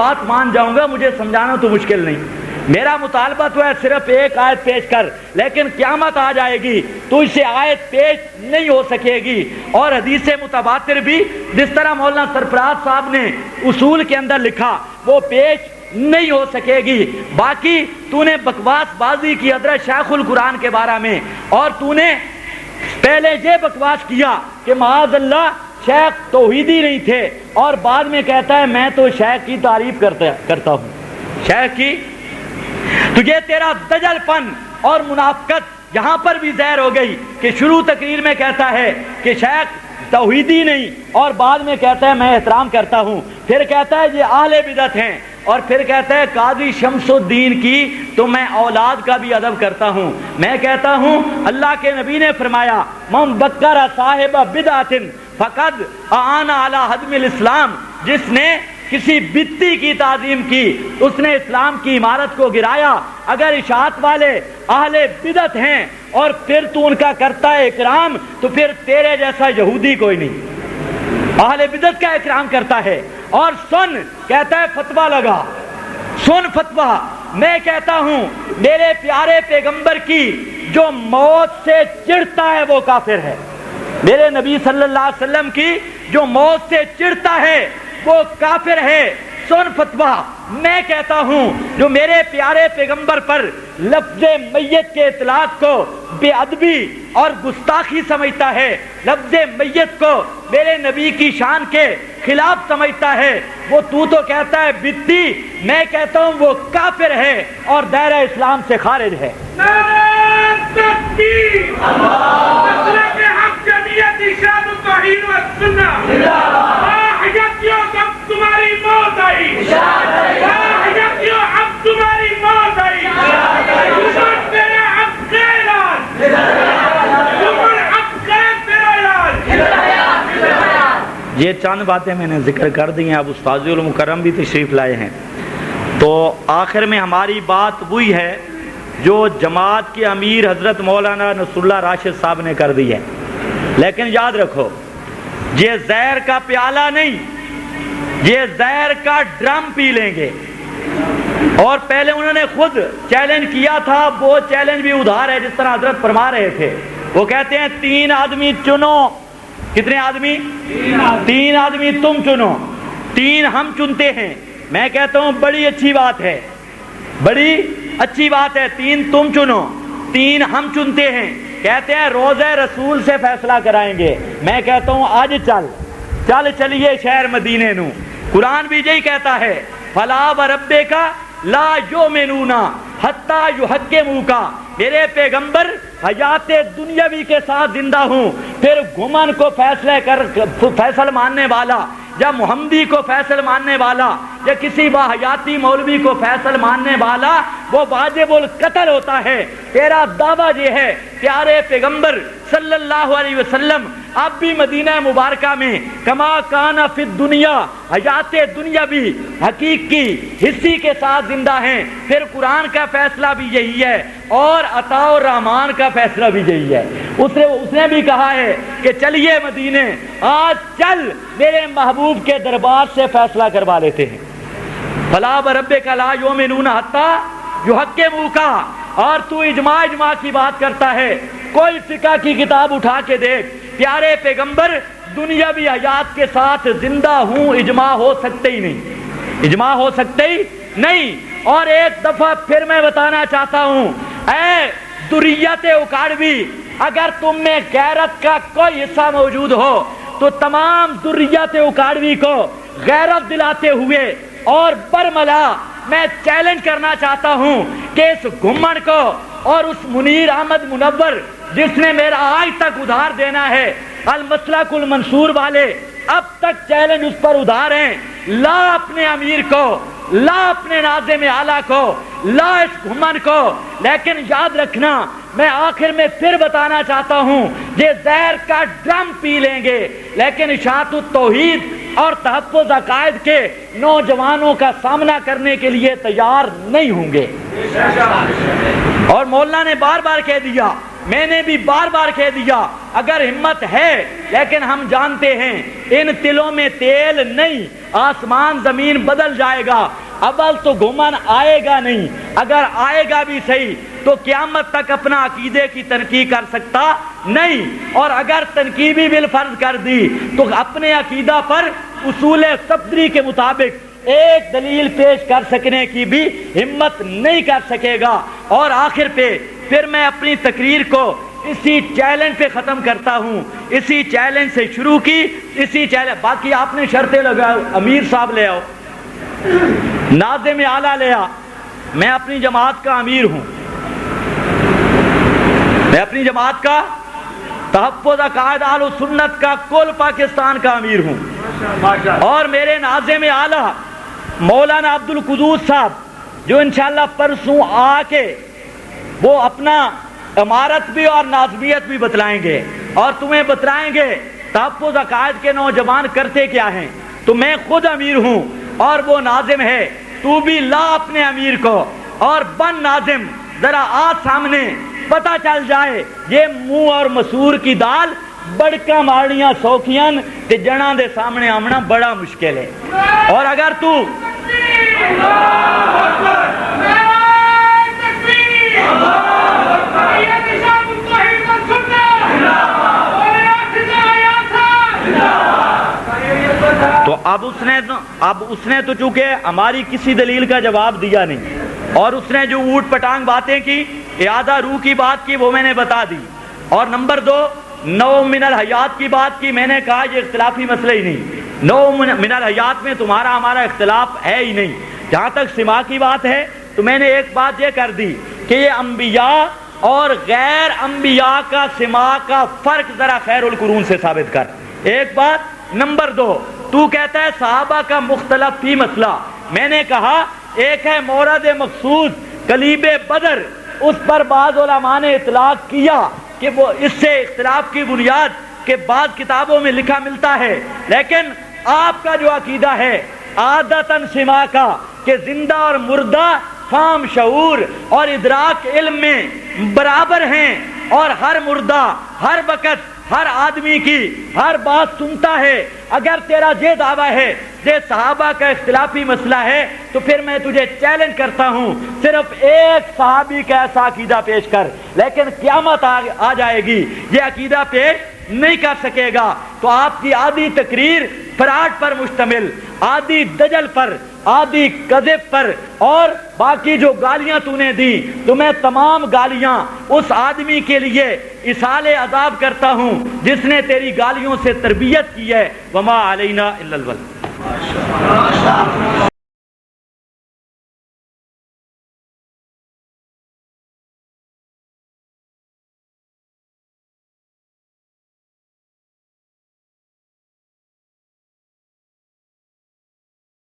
بات مان جاؤں گا، مجھے سمجھانا تو مشکل نہیں، میرا مطالبہ تو ہے صرف ایک آیت پیش کر، لیکن قیامت آ جائے گی تو اس سے آیت پیش نہیں ہو سکے گی، اور حدیث متواتر بھی جس طرح مولانا سرفراز صاحب نے اصول کے اندر لکھا وہ پیش نہیں ہو سکے گی۔ باقی تو نے بکواس بازی کی حضرت شیخ القرآن کے بارے میں، اور تو نے پہلے یہ بکواس کیا کہ معاذ اللہ شیخ توحیدی نہیں تھے، اور بعد میں کہتا ہے میں تو شیخ کی تعریف کرتا ہوں، شیخ کی۔ تجھے تیرا دجل پن اور منافقت یہاں پر بھی ظاہر ہو گئی کہ شروع تقریر میں کہتا ہے کہ شیخ توحیدی نہیں، اور بعد میں کہتا ہے میں احترام کرتا ہوں، پھر کہتا ہے یہ اہل بدعت ہیں، اور پھر کہتا ہے قاضی شمس الدین کی تو میں اولاد کا بھی ادب کرتا ہوں۔ میں کہتا ہوں اللہ کے نبی نے فرمایا من بکر صاحب بدعت فقد اعان علی ہدم الاسلام، جس نے کسی بدعتی کی تعظیم کی اس نے اسلام کی عمارت کو گرایا۔ اگر اشاعت والے اہل بدعت ہیں اور پھر تو ان کا کرتا ہے اکرام، تو پھر تیرے جیسا یہودی کوئی نہیں، اہل بدعت کا اکرام کرتا ہے۔ اور سن کہتا ہے فتویٰ لگا، سن فتویٰ۔ میں کہتا ہوں میرے پیارے پیغمبر کی جو موت سے چڑھتا ہے وہ کافر ہے، میرے نبی صلی اللہ علیہ وسلم کی جو موت سے چڑھتا ہے وہ کافر ہے، سن فتویٰ۔ میں کہتا ہوں جو میرے پیارے پیغمبر پر لفظ میت کے اطلاق کو بے ادبی اور گستاخی سمجھتا ہے، لفظ میت کو میرے نبی کی شان کے خلاف سمجھتا ہے، وہ تو کہتا ہے بدعتی، میں کہتا ہوں وہ کافر ہے اور دائرہ اسلام سے خارج ہے۔ تمہاری موت آئی، اب تمہاری موت آئی، یہ چند باتیں میں نے ذکر کر دی ہیں، اب استاذ المکرم بھی تشریف لائے ہیں، تو آخر میں ہماری بات وہی ہے جو جماعت کے امیر حضرت مولانا نصر اللہ راشد صاحب نے کر دی ہے۔ لیکن یاد رکھو یہ زہر کا پیالہ نہیں، یہ زہر کا ڈرم پی لیں گے۔ اور پہلے انہوں نے خود چیلنج کیا تھا، وہ چیلنج بھی ادھار ہے جس طرح حضرت فرما رہے تھے، وہ کہتے ہیں 3 آدمی چنو۔ کتنے آدمی؟ 3 آدمی تم چنو، 3 ہم چنتے ہیں۔ میں کہتا ہوں بڑی اچھی بات ہے، بڑی اچھی بات ہے، 3 تم چنو 3 ہم چنتے ہیں۔ کہتے ہیں روضہ رسول سے فیصلہ کرائیں گے۔ میں کہتا ہوں آج چلیے شہر مدینے نو، قرآن بھی یہی کہتا ہے فلا وربک لا یؤمنون حتی یحکموک، میرے پیغمبر حیات دنیاوی کے ساتھ زندہ ہوں، پھر گھمن کو فیصل ماننے والا یا محمدی کو فیصل ماننے والا یا کسی باحیاتی مولوی کو فیصل ماننے والا وہ واجب القتل ہوتا ہے۔ تیرا دعویٰ یہ ہے پیارے پیغمبر صلی اللہ علیہ وسلم اب بھی مدینہ مبارکہ میں کما کان فی الدنیا حیات دنیا بھی حقیقی حصی کے ساتھ زندہ ہیں، پھر قرآن کا فیصلہ بھی یہی ہے اور عطاء الرحمان کا فیصلہ بھی یہی ہے۔ اس نے بھی کہا ہے کہ چلیے مدینے، آج چل میرے محبوب کے دربار سے فیصلہ کروا لیتے ہیں۔ فلا وربک لا یؤمنون حتی یحکموک، اور تو اجماع کی بات کرتا ہے، کوئی فقہ کی کتاب اٹھا کے دیکھ، پیارے پیغمبر دنیاوی حیات کے ساتھ زندہ ہوں، اجماع ہو سکتے ہی نہیں، اجماع ہو سکتے ہی نہیں۔ اور ایک دفعہ پھر میں بتانا چاہتا ہوں، اے ذریت اکاڑوی، اگر تم میں غیرت کا کوئی حصہ موجود ہو تو تمام ذریت اکاڑوی کو غیرت دلاتے ہوئے اور برملا میں چیلنج کرنا چاہتا ہوں کہ اس گھمن کو اور اس منیر احمد منور جس نے میرا آج تک ادھار دینا ہے، المسلک المنصور والے اب تک چیلنج اس پر ادھار ہیں، لا اپنے امیر کو، لا اپنے ناظم اعلیٰ کو، لا اس گھمن کو۔ لیکن یاد رکھنا میں آخر میں پھر بتانا چاہتا ہوں یہ زہر کا ڈرم پی لیں گے لیکن اشاعت التوحید اور تحفظ عقائد کے نوجوانوں کا سامنا کرنے کے لیے تیار نہیں ہوں گے۔ اور مولانا نے بار بار کہہ دیا میں نے بھی بار بار کہہ دیا اگر ہمت ہے، لیکن ہم جانتے ہیں ان تلوں میں تیل نہیں، آسمان زمین بدل جائے گا، اول تو گھمن آئے گا نہیں، اگر آئے گا بھی صحیح تو قیامت تک اپنا عقیدے کی تنقید کر سکتا نہیں، اور اگر تنقید بھی بالفرض کر دی تو اپنے عقیدہ پر اصول صدری کے مطابق ایک دلیل پیش کر سکنے کی بھی ہمت نہیں کر سکے گا۔ اور آخر پہ پھر میں اپنی تقریر کو اسی چیلنج پہ ختم کرتا ہوں، اسی چیلنج سے شروع کی، اسی چیلنج، باقی آپ نے شرطیں لگاؤ، امیر صاحب لے آؤ، ناظم اعلیٰ لے آ، میں اپنی جماعت کا امیر ہوں، میں اپنی جماعت کا تحفظ عقائد اہل سنت کا کل پاکستان کا امیر ہوں، اور میرے ناظم اعلیٰ مولانا عبد القدوس صاحب جو انشاءاللہ پرسوں آ کے وہ اپنا عمارت بھی اور ناظمیت بھی بتلائیں گے اور تمہیں بتلائیں گے تحفظ عقائد کے نوجوان کرتے کیا ہیں۔ تو میں خود امیر ہوں اور وہ ناظم ہے، تو بھی لا اپنے امیر کو اور بن ناظم، ذرا آ سامنے، پتہ چل جائے یہ منہ اور مسور کی دال بڑکا مارنیاں سوکھیاں تے جنا دے سامنے آمنا بڑا مشکل ہے۔ اور اگر تو تو اب اس نے تو چونکہ ہماری کسی دلیل کا جواب دیا نہیں، اور اس نے جو اوٹ پٹانگ باتیں کی، اعادہ روح کی بات کی، وہ میں نے بتا دی، اور نمبر 2 نو من الحیات کی بات کی، میں نے کہا یہ اختلافی مسئلہ ہی نہیں، نو من الحیات میں تمہارا ہمارا اختلاف ہے ہی نہیں۔ جہاں تک سما کی بات ہے تو میں نے ایک بات یہ کر دی کہ یہ انبیاء اور غیر انبیاء کا سما کا فرق ذرا خیر القرون سے ثابت کر، ایک بات۔ نمبر 2 تو کہتا ہے صحابہ کا مختلف فی مسئلہ، میں نے کہا ایک ہے مورد مخصوص کلیب بدر، اس پر بعض علماء نے اطلاق کیا کہ وہ اس سے اختلاف کی بنیاد کے بعض کتابوں میں لکھا ملتا ہے، لیکن آپ کا جو عقیدہ ہے عادتاً سما کا کہ زندہ اور مردہ فہم، شعور اور ادراک علم میں برابر ہیں، اور ہر مردہ ہر وقت ہر آدمی کی ہر بات سنتا ہے، اگر تیرا یہ دعویٰ ہے یہ صحابہ کا اختلافی مسئلہ ہے تو پھر میں تجھے چیلنج کرتا ہوں صرف ایک صحابی کا ایسا عقیدہ پیش کر، لیکن قیامت آ جائے گی یہ عقیدہ پیش نہیں کر سکے گا۔ تو آپ کی آدھی تقریر فراڈ پر مشتمل، آدھی دجل پر، آدھی کذب پر، اور باقی جو گالیاں تو نے دی تو میں تمام گالیاں اس آدمی کے لیے اصال عذاب کرتا ہوں جس نے تیری گالیوں سے تربیت کی ہے۔ وما علینا الا البلاغ۔